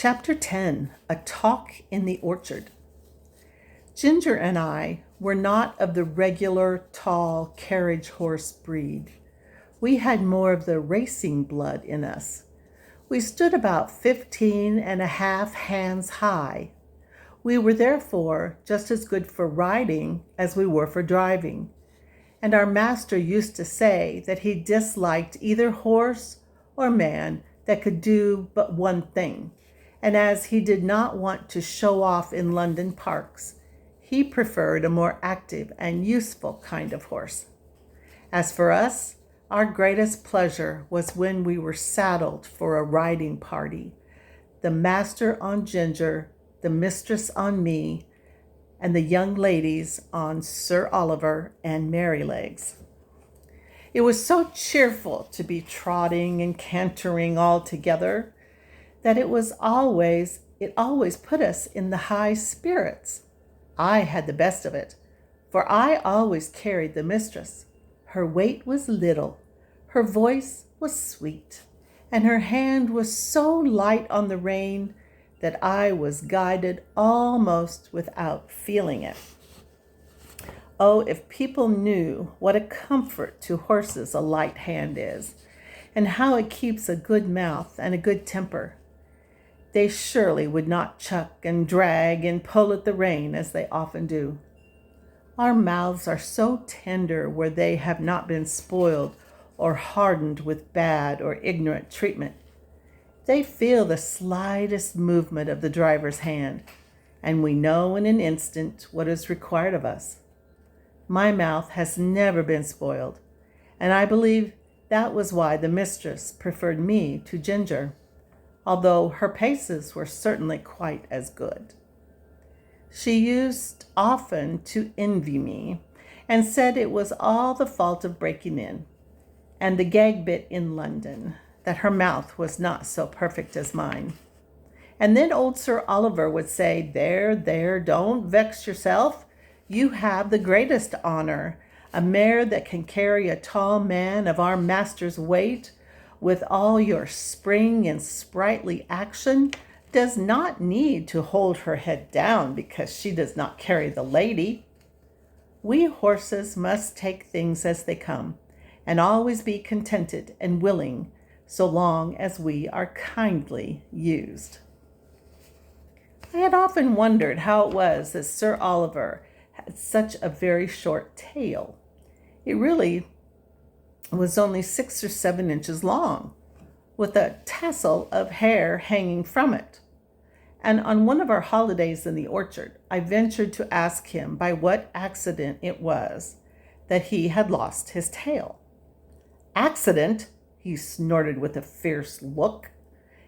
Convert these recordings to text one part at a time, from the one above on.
Chapter 10, A Talk in the Orchard. Ginger and I were not of the regular, tall carriage horse breed. We had more of the racing blood in us. We stood about 15.5 hands high. We were therefore just as good for riding as we were for driving. And our master used to say that he disliked either horse or man that could do but one thing. And as he did not want to show off in London parks, he preferred a more active and useful kind of horse. As for us, our greatest pleasure was when we were saddled for a riding party, the master on Ginger, the mistress on me, and the young ladies on Sir Oliver and Merrylegs. It was so cheerful to be trotting and cantering all together that it always put us in the high spirits. I had the best of it, for I always carried the mistress. Her weight was little, her voice was sweet, and her hand was so light on the rein that I was guided almost without feeling it. Oh, if people knew what a comfort to horses a light hand is, and how it keeps a good mouth and a good temper, they surely would not chuck and drag and pull at the rein as they often do. Our mouths are so tender where they have not been spoiled or hardened with bad or ignorant treatment. They feel the slightest movement of the driver's hand, and we know in an instant what is required of us. My mouth has never been spoiled, and I believe that was why the mistress preferred me to Ginger, although her paces were certainly quite as good. She used often to envy me, and said it was all the fault of breaking in, and the gag bit in London, that her mouth was not so perfect as mine. And then old Sir Oliver would say, There, don't vex yourself. You have the greatest honor, a mare that can carry a tall man of our master's weight, with all your spring and sprightly action, does not need to hold her head down because she does not carry the lady. We horses must take things as they come, and always be contented and willing, so long as we are kindly used. I had often wondered how it was that Sir Oliver had such a very short tail. It really was only 6 or 7 inches long, with a tassel of hair hanging from it. And on one of our holidays in the orchard, I ventured to ask him by what accident it was that he had lost his tail. Accident? He snorted with a fierce look.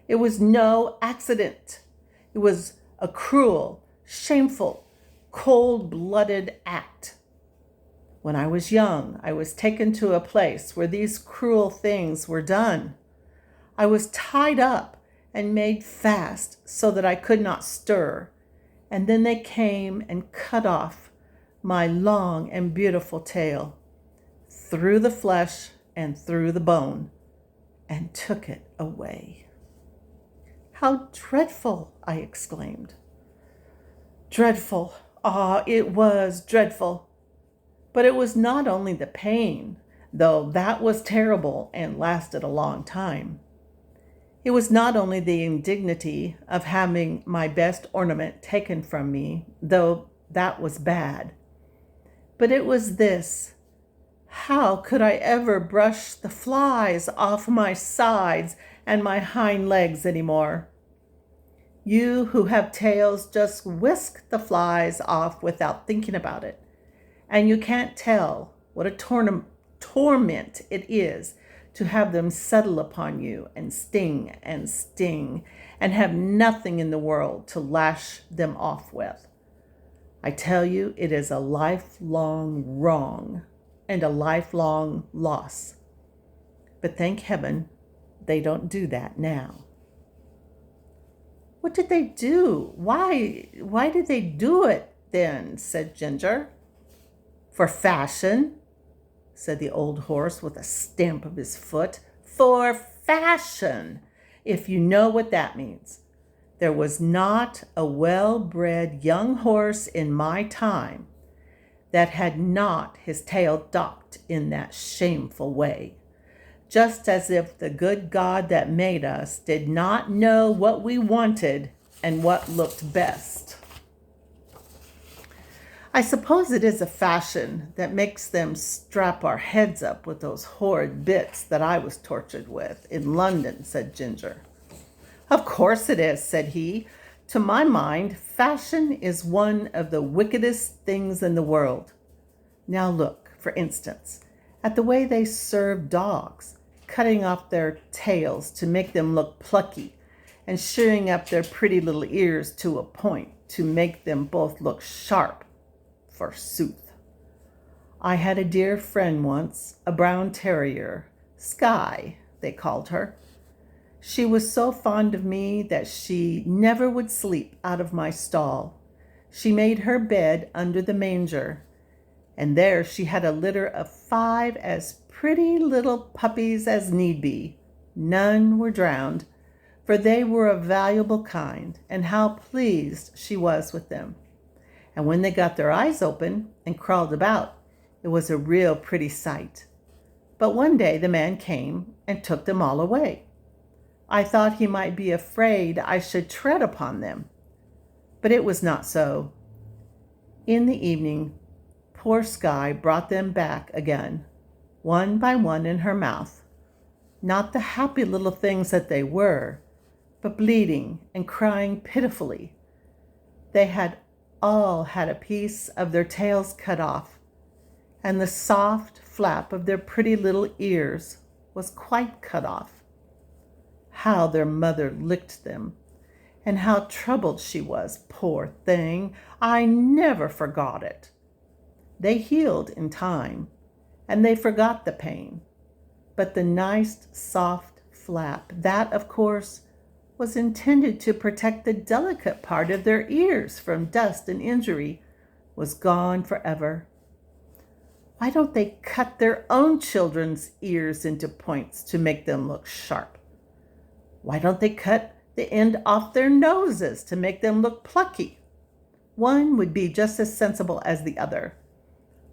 It was no accident. It was a cruel, shameful, cold-blooded act. When I was young, I was taken to a place where these cruel things were done. I was tied up and made fast so that I could not stir, and then they came and cut off my long and beautiful tail, through the flesh and through the bone, and took it away. How dreadful, I exclaimed. Dreadful. Ah, it was dreadful. But it was not only the pain, though that was terrible and lasted a long time. It was not only the indignity of having my best ornament taken from me, though that was bad. But it was this: how could I ever brush the flies off my sides and my hind legs anymore? You who have tails just whisk the flies off without thinking about it. And you can't tell what a torment it is to have them settle upon you and sting and have nothing in the world to lash them off with. I tell you, it is a lifelong wrong and a lifelong loss. But thank heaven, they don't do that now. What did they do? Why did they do it then? Said Ginger. For fashion, said the old horse with a stamp of his foot. For fashion, if you know what that means. There was not a well-bred young horse in my time that had not his tail docked in that shameful way, just as if the good God that made us did not know what we wanted and what looked best. I suppose it is a fashion that makes them strap our heads up with those horrid bits that I was tortured with in London, said Ginger. Of course it is, said he. To my mind, fashion is one of the wickedest things in the world. Now look, for instance, at the way they serve dogs, cutting off their tails to make them look plucky and shearing up their pretty little ears to a point to make them both look sharp. Forsooth. I had a dear friend once, a brown terrier, Skye, they called her. She was so fond of me that she never would sleep out of my stall. She made her bed under the manger, and there she had a litter of 5 as pretty little puppies as need be. None were drowned, for they were a valuable kind, and how pleased she was with them. And when they got their eyes open and crawled about, it was a real pretty sight. But one day the man came and took them all away. I thought he might be afraid I should tread upon them, but it was not so. In the evening, poor Skye brought them back again, one by one in her mouth, not the happy little things that they were, but bleeding and crying pitifully. They had all had a piece of their tails cut off, and the soft flap of their pretty little ears was quite cut off. How their mother licked them, and how troubled she was, poor thing! I never forgot it. They healed in time, and they forgot the pain. But the nice soft flap, that, of course, was intended to protect the delicate part of their ears from dust and injury, was gone forever. Why don't they cut their own children's ears into points to make them look sharp? Why don't they cut the end off their noses to make them look plucky? One would be just as sensible as the other.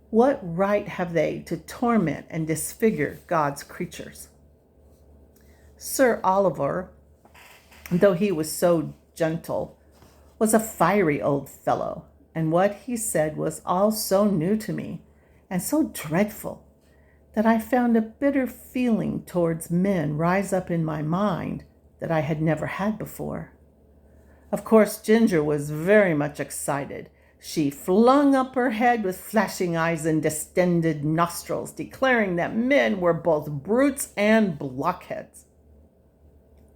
What right have they to torment and disfigure God's creatures? Sir Oliver, though he was so gentle, was a fiery old fellow, and what he said was all so new to me and so dreadful that I found a bitter feeling towards men rise up in my mind that I had never had before. Of course, Ginger was very much excited. She flung up her head with flashing eyes and distended nostrils, declaring that men were both brutes and blockheads.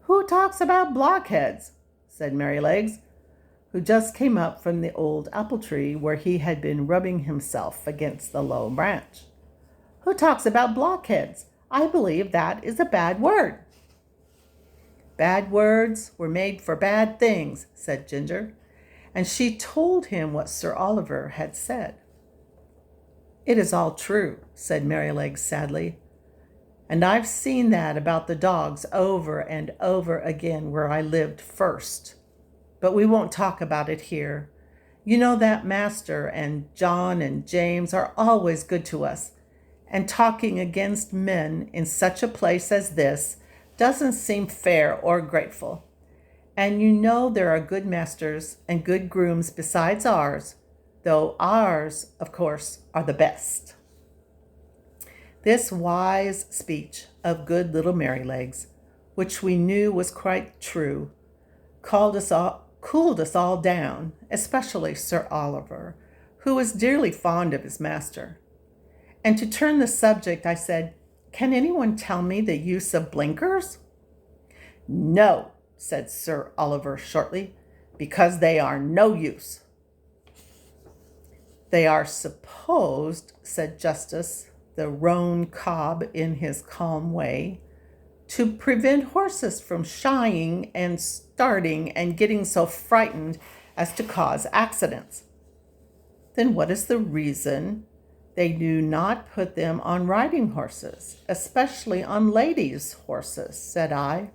"Who talks about blockheads?" said Merrylegs, who just came up from the old apple tree where he had been rubbing himself against the low branch. "Who talks about blockheads? I believe that is a bad word." "Bad words were made for bad things," said Ginger, and she told him what Sir Oliver had said. "It is all true," said Merrylegs sadly, "and I've seen that about the dogs over and over again where I lived first. But we won't talk about it here. You know that Master and John and James are always good to us, and talking against men in such a place as this doesn't seem fair or grateful. And you know there are good masters and good grooms besides ours, though ours, of course, are the best." This wise speech of good little Merrylegs, which we knew was quite true, cooled us all down, especially Sir Oliver, who was dearly fond of his master. And to turn the subject, I said, "Can anyone tell me the use of blinkers?" "No," said Sir Oliver shortly, "because they are no use." "They are supposed," said Justice, the roan cob, in his calm way, "to prevent horses from shying and starting and getting so frightened as to cause accidents." "Then what is the reason they do not put them on riding horses, especially on ladies' horses?" said I.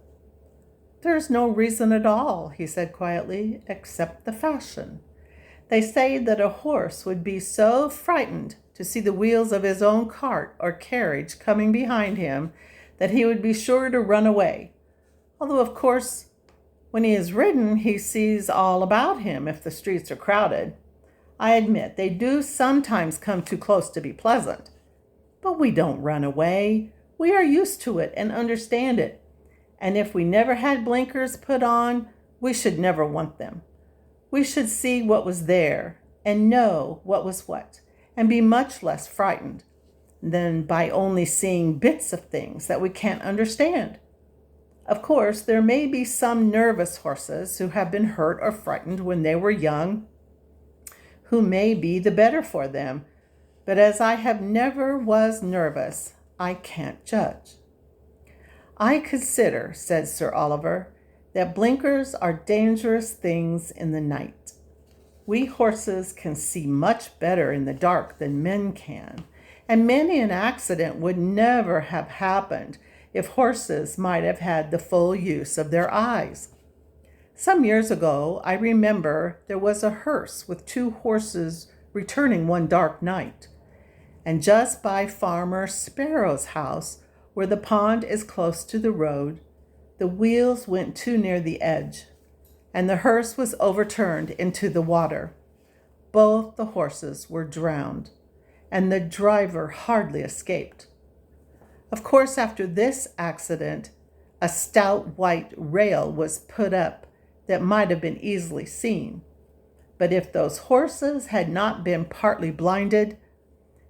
There's no reason at all, he said quietly, except the fashion. They say that a horse would be so frightened to see the wheels of his own cart or carriage coming behind him that he would be sure to run away. Although, of course, when he is ridden, he sees all about him if the streets are crowded. I admit they do sometimes come too close to be pleasant. But we don't run away. We are used to it and understand it. And if we never had blinkers put on, we should never want them. We should see what was there and know what was what, and be much less frightened than by only seeing bits of things that we can't understand. Of course, there may be some nervous horses who have been hurt or frightened when they were young, who may be the better for them, but as I have never was nervous, I can't judge. I consider, said Sir Oliver, that blinkers are dangerous things in the night. We horses can see much better in the dark than men can, and many an accident would never have happened if horses might have had the full use of their eyes. Some years ago, I remember there was a hearse with 2 horses returning one dark night, and just by Farmer Sparrow's house, where the pond is close to the road, the wheels went too near the edge, and the hearse was overturned into the water. Both the horses were drowned, and the driver hardly escaped. Of course, after this accident, a stout white rail was put up that might have been easily seen. But if those horses had not been partly blinded,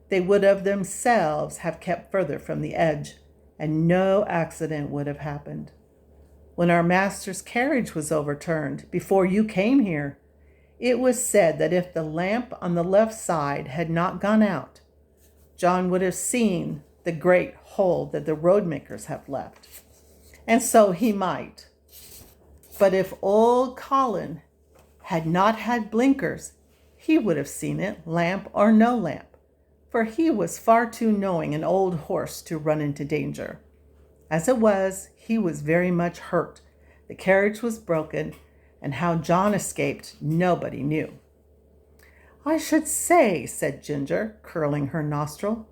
they would of themselves have kept further from the edge, and no accident would have happened. When our master's carriage was overturned before you came here, it was said that if the lamp on the left side had not gone out, John would have seen the great hole that the roadmakers have left. And so he might. But if old Colin had not had blinkers, he would have seen it, lamp or no lamp, for he was far too knowing an old horse to run into danger. As it was, he was very much hurt. The carriage was broken, and how John escaped, nobody knew. I should say, said Ginger, curling her nostril,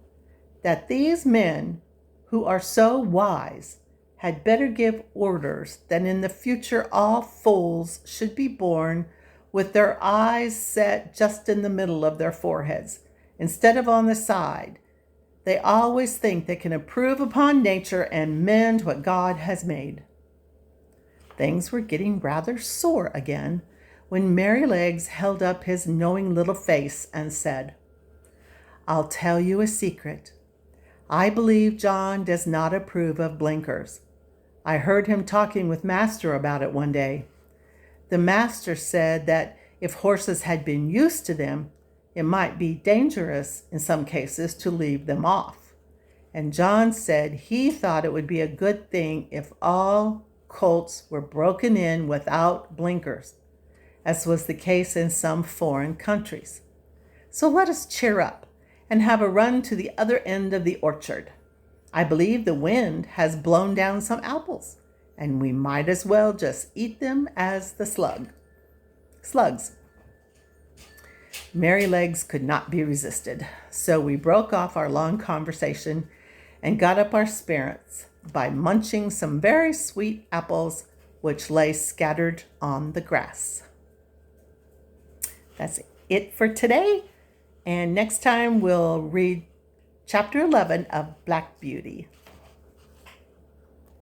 that these men, who are so wise, had better give orders that in the future all fools should be born with their eyes set just in the middle of their foreheads, instead of on the side. They always think they can improve upon nature and mend what God has made. Things were getting rather sore again when Merrylegs held up his knowing little face and said, I'll tell you a secret. I believe John does not approve of blinkers. I heard him talking with Master about it one day. The Master said that if horses had been used to them, it might be dangerous in some cases to leave them off. And John said he thought it would be a good thing if all colts were broken in without blinkers, as was the case in some foreign countries. So let us cheer up and have a run to the other end of the orchard. I believe the wind has blown down some apples, and we might as well just eat them as the slugs. Merrylegs could not be resisted, so we broke off our long conversation and got up our spirits by munching some very sweet apples which lay scattered on the grass. That's it for today, and next time we'll read Chapter 11 of Black Beauty.